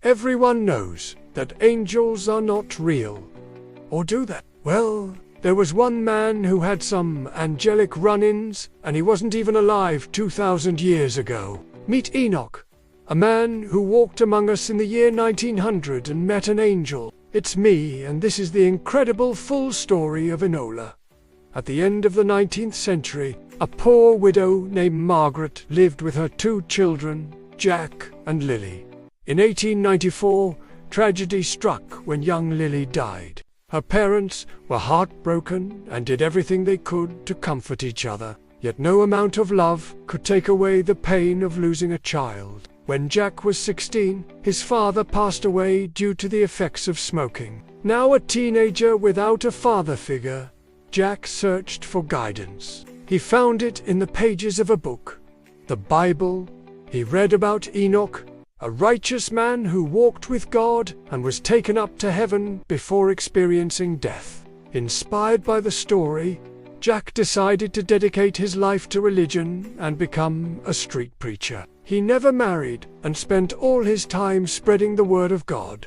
Everyone knows that angels are not real. Or do they? Well, there was one man who had some angelic run-ins, and he wasn't even alive 2,000 years ago. Meet Enoch, a man who walked among us in the year 1900 and met an angel. It's me, and this is the incredible full story of Enoch. At the end of the 19th century, a poor widow named Margaret lived with her 2 children, Jack and Lily. In 1894, tragedy struck when young Lily died. Her parents were heartbroken and did everything they could to comfort each other, yet no amount of love could take away the pain of losing a child. When Jack was 16, his father passed away due to the effects of smoking. Now a teenager without a father figure, Jack searched for guidance. He found it in the pages of a book, the Bible. He read about Enoch, a righteous man who walked with God and was taken up to heaven before experiencing death. Inspired by the story, Jack decided to dedicate his life to religion and become a street preacher. He never married and spent all his time spreading the word of God.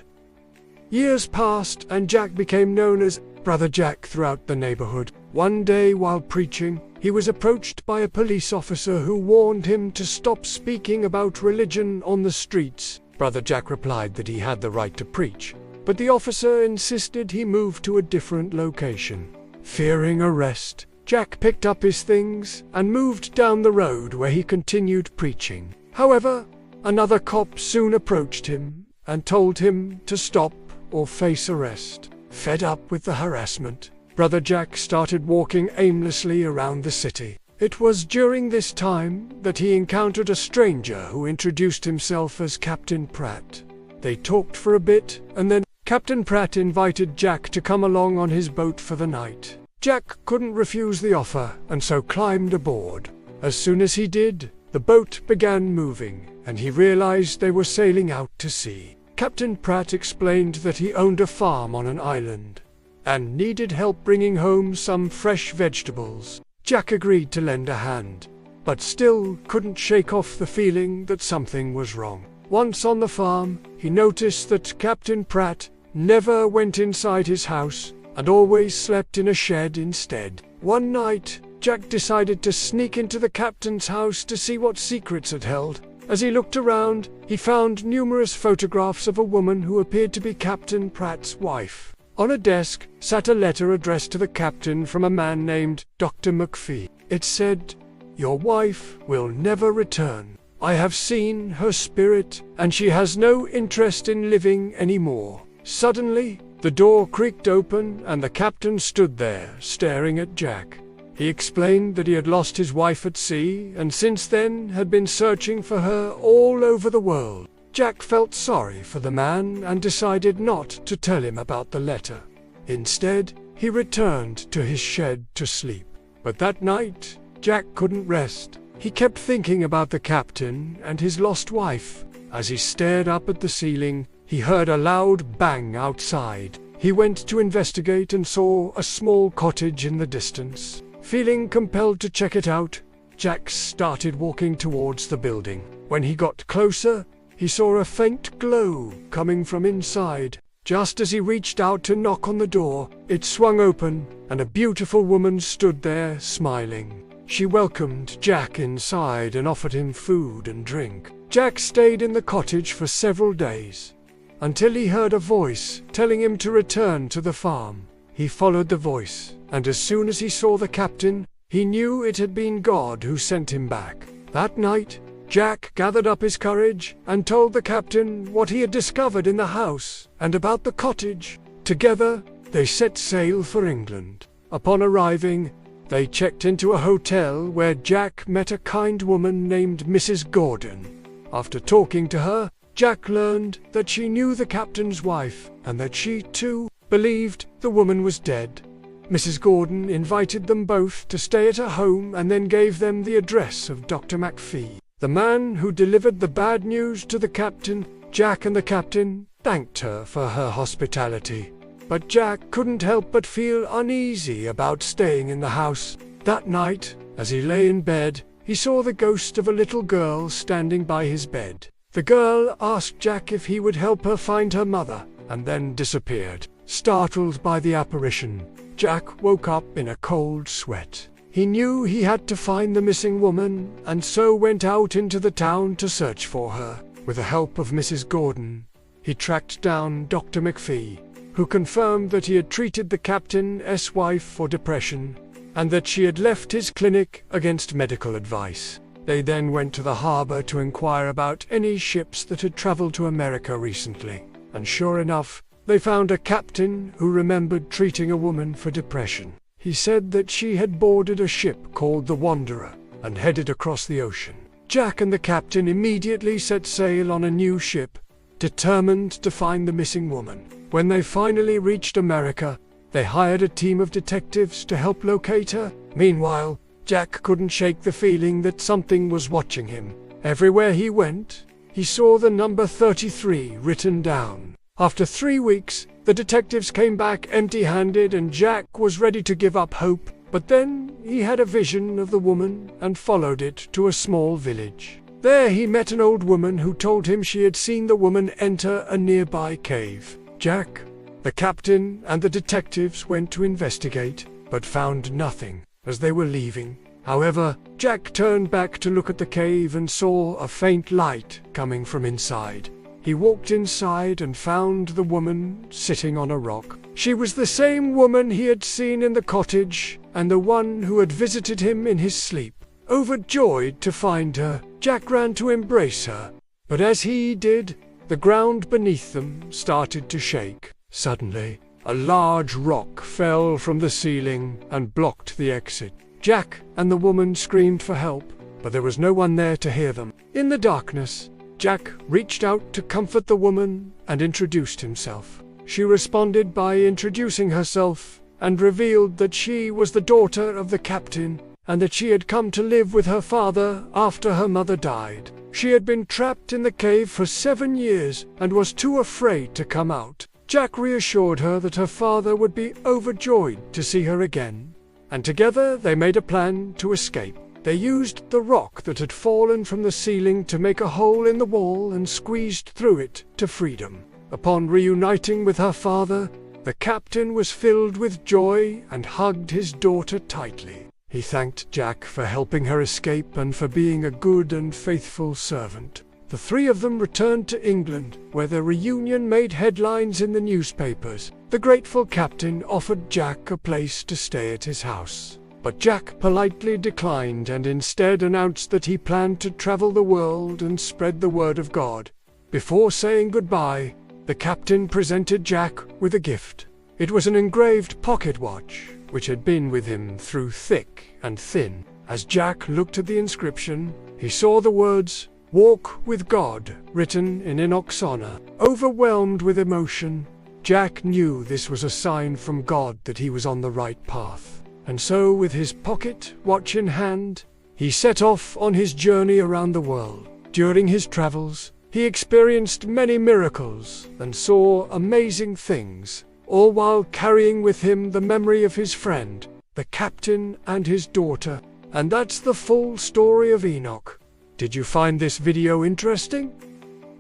Years passed and Jack became known as Brother Jack throughout the neighborhood. One day while preaching, he was approached by a police officer who warned him to stop speaking about religion on the streets. Brother Jack replied that he had the right to preach, but the officer insisted he move to a different location. Fearing arrest, Jack picked up his things and moved down the road where he continued preaching. However, another cop soon approached him and told him to stop or face arrest. Fed up with the harassment, Brother Jack started walking aimlessly around the city. It was during this time that he encountered a stranger who introduced himself as Captain Pratt. They talked for a bit, and then Captain Pratt invited Jack to come along on his boat for the night. Jack couldn't refuse the offer, and so climbed aboard. As soon as he did, the boat began moving, and he realized they were sailing out to sea. Captain Pratt explained that he owned a farm on an island and needed help bringing home some fresh vegetables. Jack agreed to lend a hand, but still couldn't shake off the feeling that something was wrong. Once on the farm, he noticed that Captain Pratt never went inside his house and always slept in a shed instead. One night, Jack decided to sneak into the captain's house to see what secrets it held. As he looked around, he found numerous photographs of a woman who appeared to be Captain Pratt's wife. On a desk sat a letter addressed to the captain from a man named Dr. McPhee. It said, "Your wife will never return. I have seen her spirit, and she has no interest in living anymore." Suddenly, the door creaked open, and the captain stood there, staring at Jack. He explained that he had lost his wife at sea, and since then had been searching for her all over the world. Jack felt sorry for the man and decided not to tell him about the letter. Instead, he returned to his shed to sleep. But that night, Jack couldn't rest. He kept thinking about the captain and his lost wife. As he stared up at the ceiling, he heard a loud bang outside. He went to investigate and saw a small cottage in the distance. Feeling compelled to check it out, Jack started walking towards the building. When he got closer, he saw a faint glow coming from inside. Just as he reached out to knock on the door, it swung open, and a beautiful woman stood there, smiling. She welcomed Jack inside and offered him food and drink. Jack stayed in the cottage for several days, until he heard a voice telling him to return to the farm. He followed the voice, and as soon as he saw the captain, he knew it had been God who sent him back. That night, Jack gathered up his courage and told the captain what he had discovered in the house and about the cottage. Together, they set sail for England. Upon arriving, they checked into a hotel where Jack met a kind woman named Mrs. Gordon. After talking to her, Jack learned that she knew the captain's wife and that she, too, believed the woman was dead. Mrs. Gordon invited them both to stay at her home and then gave them the address of Dr. McPhee. The man who delivered the bad news to the captain, Jack and the captain thanked her for her hospitality. But Jack couldn't help but feel uneasy about staying in the house. That night, as he lay in bed, he saw the ghost of a little girl standing by his bed. The girl asked Jack if he would help her find her mother, and then disappeared. Startled by the apparition, Jack woke up in a cold sweat. He knew he had to find the missing woman, and so went out into the town to search for her. With the help of Mrs. Gordon, he tracked down Dr. McPhee, who confirmed that he had treated the captain's wife for depression, and that she had left his clinic against medical advice. They then went to the harbor to inquire about any ships that had traveled to America recently, and sure enough, they found a captain who remembered treating a woman for depression. He said that she had boarded a ship called the Wanderer and headed across the ocean. Jack and the captain immediately set sail on a new ship, determined to find the missing woman. When they finally reached America, they hired a team of detectives to help locate her. Meanwhile, Jack couldn't shake the feeling that something was watching him. Everywhere he went, he saw the number 33 written down. After 3 weeks, the detectives came back empty-handed and Jack was ready to give up hope. But then he had a vision of the woman and followed it to a small village. There he met an old woman who told him she had seen the woman enter a nearby cave. Jack, the captain, and the detectives went to investigate, but found nothing. As they were leaving, however, Jack turned back to look at the cave and saw a faint light coming from inside. He walked inside and found the woman sitting on a rock. She was the same woman he had seen in the cottage, and the one who had visited him in his sleep. Overjoyed to find her, Jack ran to embrace her. But as he did, the ground beneath them started to shake. Suddenly, a large rock fell from the ceiling and blocked the exit. Jack and the woman screamed for help, but there was no one there to hear them. In the darkness, Jack reached out to comfort the woman and introduced himself. She responded by introducing herself and revealed that she was the daughter of the captain and that she had come to live with her father after her mother died. She had been trapped in the cave for 7 years and was too afraid to come out. Jack reassured her that her father would be overjoyed to see her again, and together they made a plan to escape. They used the rock that had fallen from the ceiling to make a hole in the wall and squeezed through it to freedom. Upon reuniting with her father, the captain was filled with joy and hugged his daughter tightly. He thanked Jack for helping her escape and for being a good and faithful servant. The three of them returned to England, where their reunion made headlines in the newspapers. The grateful captain offered Jack a place to stay at his house, but Jack politely declined and instead announced that he planned to travel the world and spread the word of God. Before saying goodbye, the captain presented Jack with a gift. It was an engraved pocket watch, which had been with him through thick and thin. As Jack looked at the inscription, he saw the words, "Walk with God," written in Enoch's honor. Overwhelmed with emotion, Jack knew this was a sign from God that he was on the right path. And so, with his pocket watch in hand, he set off on his journey around the world. During his travels, he experienced many miracles and saw amazing things, all while carrying with him the memory of his friend, the captain, and his daughter. And that's the full story of Enoch. Did you find this video interesting?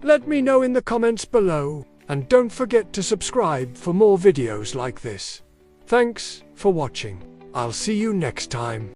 Let me know in the comments below, and don't forget to subscribe for more videos like this. Thanks for watching. I'll see you next time.